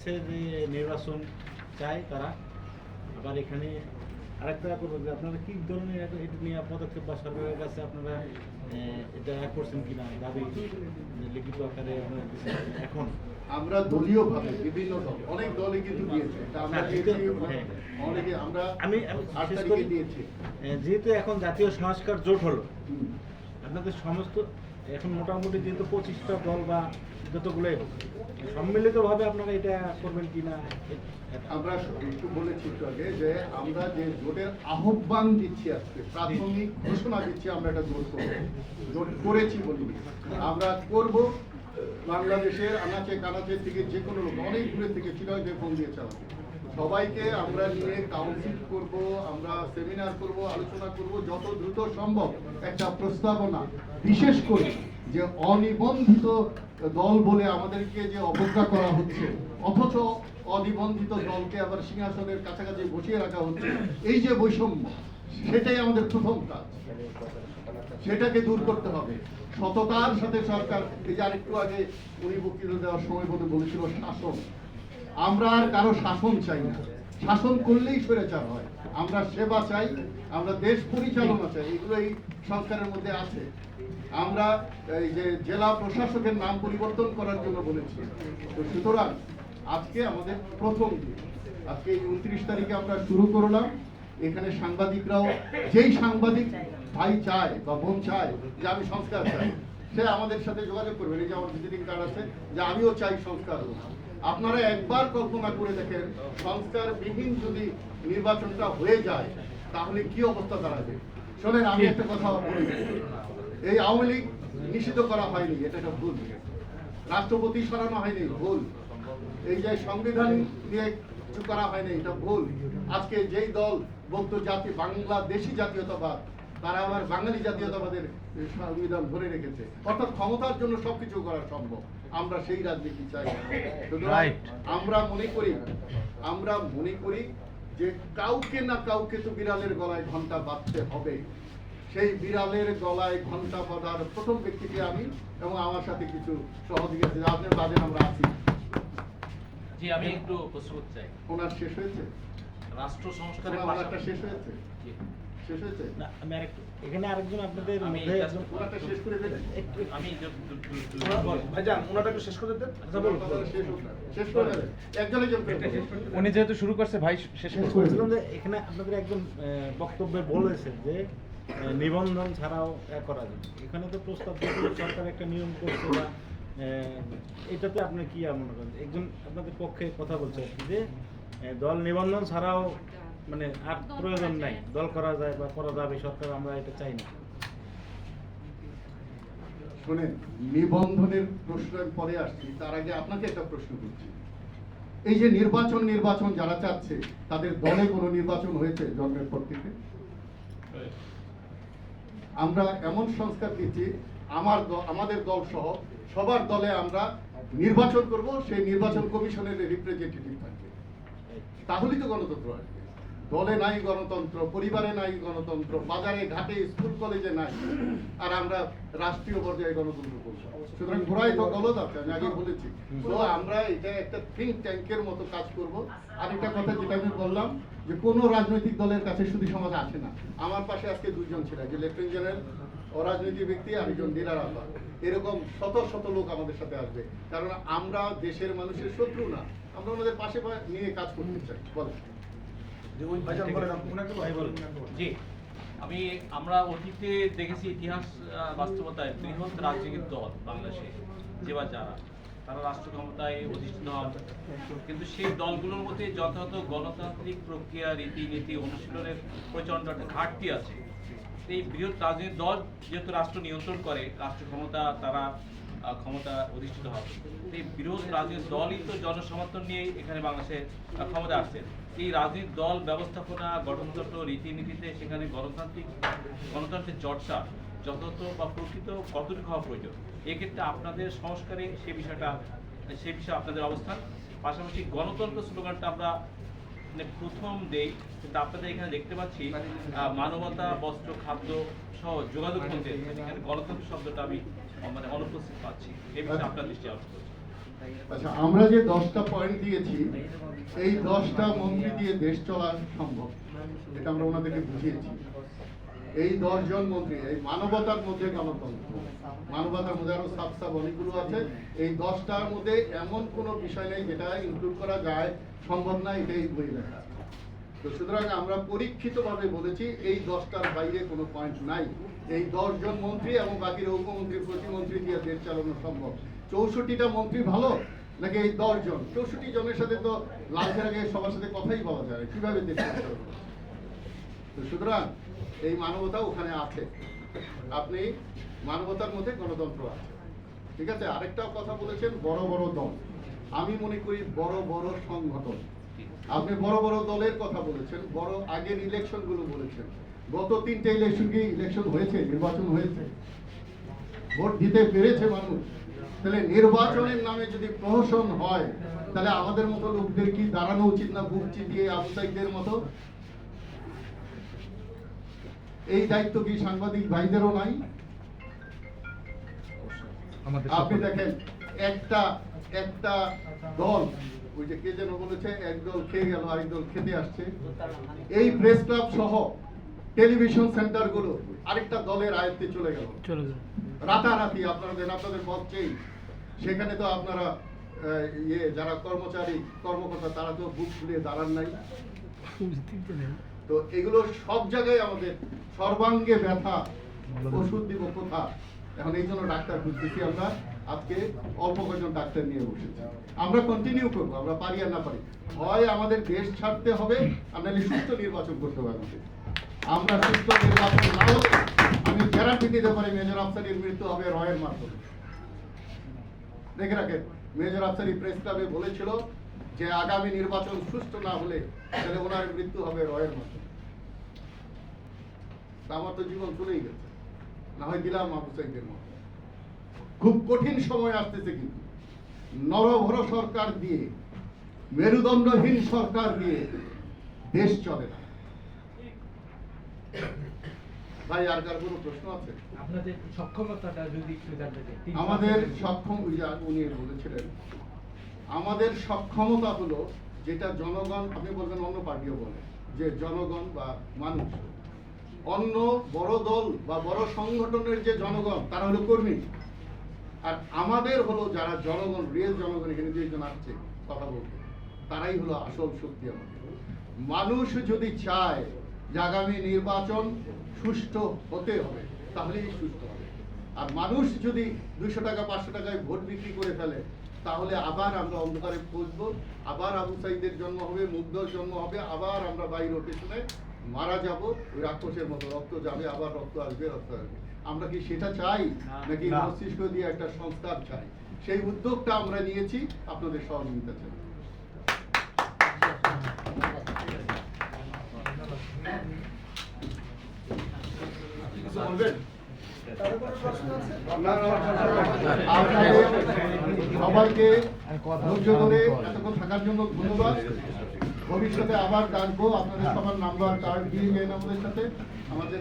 চাচ্ছে যে নির্বাচন চায় তারা, আবার এখানে আরেকটা করবো যে আপনারা কি ধরনের এটা নিয়ে পদক্ষেপ বা সরকারের কাছে আপনারা এটা করছেন কিনা দাবি লিখিত আকারে আপনারা দিচ্ছেন এখন? আমরা দলীয়ভাবে বিভিন্ন দল অনেক দলই কিন্তু দিয়েছে, আমরা অনেকে আমরা আমি 8 তারিখে দিয়েছি। যেহেতু এখন জাতীয় সংস্কার জোট হলো, আপনাদের সমস্ত এখন মোটামুটি যেহেতু 25টা দল বা যতগুলোই হোক সম্মিলিতভাবে আপনারা এটা করবেন কিনা? আমরা একটু বলেছি একটু আগে যে আমরা যে জোটের আহ্বান দিচ্ছি, আজকে প্রাথমিক ঘোষণা দিচ্ছি আমরা একটা জোট করব, জোট করেছি বলি আমরা করব। বাংলাদেশের আনাচে কানাচে থেকে যে কোনো লোক অনেক দূরে থেকে চিরাগে ফোন দিয়েছে আমাকে, সবাইকে আমরা নিয়ে কাউন্সিল করব, আমরা সেমিনার করব, আলোচনা করব, যত দ্রুত সম্ভব একটা প্রস্তাবনা, বিশেষ করে যে অনিবন্ধিত দল বলে আমাদেরকে যে অবজ্ঞা করা হচ্ছে, অথচ অনিবন্ধিত দলকে আবার সিংহাসনের কাছাকাছি বসিয়ে রাখা হচ্ছে, এই যে বৈষম্য, সেটাই আমাদের প্রথম কাজ, সেটাকে দূর করতে হবে সততার সাথে। সরকার এই যে আরেকটু আগে উনি বক্তৃতা দেওয়ার সময় বলেছিল শাসন, আমরা আর কারো শাসন চাই না, শাসন করলেই স্বৈরাচার হয়। আমরা সেবা চাই, আমরা দেশ পরিচালনা চাই, এগুলো এই সংস্কারের মধ্যে আছে। আমরা এই যে জেলা প্রশাসকের নাম পরিবর্তন করার জন্য বলেছি। তো সুতরাং আজকে আমাদের প্রথম দিন, আজকে 29 তারিখে আমরা শুরু করলাম। এখানে সাংবাদিকরাও, যেই সাংবাদিক ভাই চায় বা বোন চায় যে আমি সংস্কার চাই, সে আমাদের সাথে যোগাযোগ করবেন। এই যে আমার ভিজিটিং কার্ড আছে, যে আমিও চাই সংস্কার হোক। আপনারা একবার কল্পনা করে দেখেন, সংস্কারবিহীন যদি নির্বাচনটা হয়ে যায় তাহলে কি অবস্থা দাঁড়াবে। শোনেন, আমি একটা কথা বলি, এই আওয়ামী লীগ নিষিদ্ধ করা হয়নি, এটা একটা ভুল। রাষ্ট্রপতি সরানো হয়নি, ভুল। এই যে সংবিধান দিয়ে কিছু করা হয়নি, এটা ভুল। আজকে যেই দল বলতো বাংলাদেশি জাতীয়তাবাদ, তারা আবার বাঙালি জাতীয়তাবাদের সংবিধান ধরে রেখেছে, অর্থাৎ ক্ষমতার জন্য সবকিছু করা সম্ভব। আমরা সেই রাজনীতি চাই। আমরা মনে করি যে কাউকে না কাউকে তো বিড়ালের গলায় ঘন্টা বাঁধতে হবে। সেই বিড়ালের গলায় ঘন্টা বাঁধার প্রথম ব্যক্তিকে আমি এবং আমার সাথে কিছু সহযোগী আছে, আপনার বাজে আমরা আছি। জি, আমি একটু প্রশ্ন করতে চাই। ওনার শেষ হয়েছে? রাষ্ট্র সংস্কারের ওনারটা শেষ হয়েছে? শেষ হয়েছে? না, আমি আরেকটু এখানে আরেকজন আপনাদের আমি মধ্যে একজন ওনারটা শেষ করে দেন। আমি ভাইজান ওনাটা একটু শেষ করে দেন। আচ্ছা বলুন। শেষ করে দেন। একজন উনি যেহেতু শুরু করছে ভাই শেষ করে দেন। বলছিলাম যে এখানে আপনাদের একজন বক্তব্যে বলেছেন যে নিবন্ধন ছাড়াও করা যায়। এখানে তো প্রস্তাব সরকার একটা নিয়ম করছে, বা এটাতে আপনি কি মনে করেন? একজন আপনাদের পক্ষে কথা বলছে যে দল নিবন্ধন ছাড়াও মানে আর প্রয়োজন নাই, দল করা যায় বা করা যাবে, সরকার আমরা এটা চাই না। শোনেন, নিবন্ধনের প্রশ্ন পরে আসছি, তার আগে আপনাকে একটা প্রশ্ন করছি। এই যে নির্বাচন যারা চাচ্ছে, তাদের দলে কোনো নির্বাচন হয়েছে জন্মের পর থেকে? আমরা এমন সংস্কার দিচ্ছি, আমাদের দল সহ সবার দলে আমরা নির্বাচন করব, সেই নির্বাচন কমিশনের রিপ্রেজেন্টেটিভ থাকবে, তাহলেই তো গণতন্ত্র আসবে। দলে নাই গণতন্ত্র, পরিবারে নাই গণতন্ত্র, বাজারে ঘাটে স্কুল কলেজে নাই, আর আমরা রাষ্ট্রীয় পর্যায়ে গণতন্ত্র করবো। সুতরাং ঘোড়ায় তো গলত আছে, আমি আগে বলেছি। তো আমরা এটা একটা থিঙ্ক ট্যাঙ্কের মতো কাজ করব। আর একটা কথা যেটা আমি বললাম, যে কোনো রাজনৈতিক দলের কাছে শুধু সমাজ আসে না। আমার পাশে আজকে দুজন ছিল, যে লেফটেন্যান্ট জেনারেল অরাজনৈতিক ব্যক্তি, আর একজন ডিলার আব্বা, এরকম শত শত লোক আমাদের সাথে আসবে। কারণ আমরা দেশের মানুষের শত্রু না, আমরা ওনাদের পাশে নিয়ে কাজ করতে চাই। বলেন। জি, আমরা অতীতে দেখেছি ইতিহাস বাস্তবতায় বৃহৎ রাজনৈতিক দল বাংলাদেশে যে বা যারা তারা রাষ্ট্র ক্ষমতায় অধিষ্ঠিত হন, কিন্তু সেই দলগুলোর মধ্যে যথাযথ গণতান্ত্রিক প্রক্রিয়া, রীতিনীতি অনুশীলনের প্রচণ্ড একটা ঘাটতি আছে। এই বৃহৎ রাজনৈতিক দল যেহেতু রাষ্ট্র নিয়ন্ত্রণ করে, রাষ্ট্র ক্ষমতা তারা ক্ষমতা অধিষ্ঠিত হবে, এই বৃহৎ রাজনৈতিক দলই তো জনসমর্থন নিয়ে এখানে বাংলাদেশে ক্ষমতা আসছে। এই রাজনৈতিক দল ব্যবস্থাপনা, গঠনতন্ত্র, রীতিনীতিতে সেখানে গণতন্ত্রের চর্চা যথাযথ বা প্রকৃত কতটুকু হওয়া প্রয়োজন, এক্ষেত্রে আপনাদের সংস্কারে সে বিষয়ে আপনাদের অবস্থান। পাশাপাশি গণতন্ত্র স্লোগানটা আমরা প্রথম দেই, কিন্তু আপনাদের এখানে দেখতে পাচ্ছি মানবতা, বস্ত্র, খাদ্য সহ যোগাযোগ মধ্যে এখানে গণতন্ত্র শব্দটা আমি অনুপস্থিত পাচ্ছি। এই বিষয়ে আপনার দৃষ্টি আকর্ষণ করছি। আচ্ছা, আমরা যে 10টা পয়েন্ট দিয়েছি, এই 10টা মন্ত্রী দিয়ে দেশ চলা সম্ভব, এটা আমরা ওনাদেরকে বুঝিয়েছি। এই 10 জন মন্ত্রী, এই মানবতার মধ্যে গণতন্ত্র, মানবতার মধ্যে আরো সাব অনেকগুলো আছে, এই 10টার মধ্যে এমন কোনো বিষয় নেই যেটা ইনক্লুড করা যায় সম্ভব না, এটাই বই লেখা। তো সুতরাং আমরা পরীক্ষিতভাবে বলেছি এই 10টার বাইরে কোনো পয়েন্ট নাই। এই 10 জন মন্ত্রী এবং বাকি উপমন্ত্রী প্রতিমন্ত্রী দিয়ে দেশ চালানো সম্ভব। 64টা মন্ত্রী ভালো নাকি এই 10 জন? 64 জনের সাথে তো লাঞ্চের আগে সবার সাথে কথাই বলা যায়, কিভাবে দেশ চালানো? তো সুতরাং এই মানবতা ওখানে আছে, আপনি মানবতার মধ্যে গণতন্ত্র আছে, ঠিক আছে। আরেকটা কথা বলেছেন বড় বড় দল, আমি মনে করি বড় বড় সংগঠন। আপনি বড় বড় দলের কথা বলেছেন, বড় আগের ইলেকশন গুলো বলেছেন। গত 3টে ইলেকশন হয়েছে, নির্বাচন হয়েছে, ভোট দিতে পেরেছে মানুষ। তাহলে নির্বাচনের নামে যদি প্রহসন হয়, তাহলে আমাদের মতো লোকদের কি দাঁড়ানো উচিত না বুক চিতিয়ে আবু সাইদদের মতো? এই দায়িত্ব কি সাংবাদিক ভাইদেরও নাই? আপনি দেখেন একটা দল, ওই যে কে যেন বলেছে, এক দল খেয়ে গেল আরেক দল খেতে আসছে। এই প্রেস ক্লাব সহ টেলিভিশন সেন্টার গুলো আরেকটা দলের আয়ত্তে চলে গেল রাতারাতি। আপনাদের পক্ষেই সেখানে তো আপনারা যারা কর্মচারী কর্মকর্তা তারা তো বুক ফুলিয়ে দাঁড়ান নাই। তো এগুলো সব জায়গায় আমাদের সর্বাঙ্গে ব্যথা, ওষুধ দিব কোথা? এখন এই জন্য ডাক্তার খুঁজতেছি আমরা। আজকে অল্প কয়েকজন ডাক্তার নিয়ে বসেছি, আমরা কন্টিনিউ করবো, আমরা পারি আর না পারি। হয় আমাদের দেশ ছাড়তে হবে, আর নাহলে সুস্থ নির্বাচন করতে হবে আমাদের। আমরা সুস্থ নির্বাচন না হলে আমি গ্যারান্টি দিতে পারি মেজর আফসারির মৃত্যু হবে রয়ের মাধ্যমে। দেখে রাখেন, মেজর আফসারি প্রেস ক্লাবে বলেছিল যে আগামী নির্বাচন সুস্থ না হলে তাহলে ওনার মৃত্যু হবে রয়ের মাধ্যমে। আমার তো জীবন চলেই গেছে, না হয় দিলাম আবু সাইদের মতো। খুব কঠিন সময় আসতেছে, কিন্তু নরভর সরকার দিয়ে, মেরুদণ্ডহীন সরকার দিয়ে দেশ চলে না। ভাই, আর কার কোনো প্রশ্ন আছে? আপনাদের সক্ষমতাটা যদি একটু জানতে চাই। আমাদের সক্ষম, উনি বলেছিলেন আমাদের সক্ষমতা হলো যেটা জনগণ, আপনি বলবেন অন্য পার্টিও বলে যে জনগণ বা মানুষ, অন্য বড় দল বা বড় সংগঠনের যে জনগণ তারা হলো কর্মী, আর আমাদের হলো যারা জনগণ, রিয়েল জনগণ, এখানে দুইজন আসছে কথা বলতে, তারাই হলো আসল শক্তি আমাদের। মানুষ যদি চায় যে আগামী নির্বাচন সুষ্ঠু হতে হবে, তাহলেই সুষ্ঠু হবে। আর মানুষ যদি 200 টাকা 500 টাকায় ভোট বিক্রি করে ফেলে, তাহলে আবার আমরা অন্ধকারে খুঁজবো, আবার আবু সাইদের জন্ম হবে, মুগ্ধর জন্ম হবে, আবার আমরা বাই রোটেশনে মারা যাব, ওই রাক্ষসের মতো রক্ত যাবে, আবার রক্ত আসবে। আমরা কি সেটা চাই? নাকি মস্তিষ্ক দিয়ে একটা সংস্কার চাই? সেই উদ্যোগটা আমরা নিয়েছি, আপনাদের সহযোগিতা চাই। আপনাদের সবাইকে ধৈর্য ধরে এতক্ষণ থাকার জন্য ধন্যবাদ। ভবিষ্যতে আবার ডাকবো, আপনাদের সবার নাম্বার কার্ড দিয়ে গেলেন আমাদের সাথে। আমাদের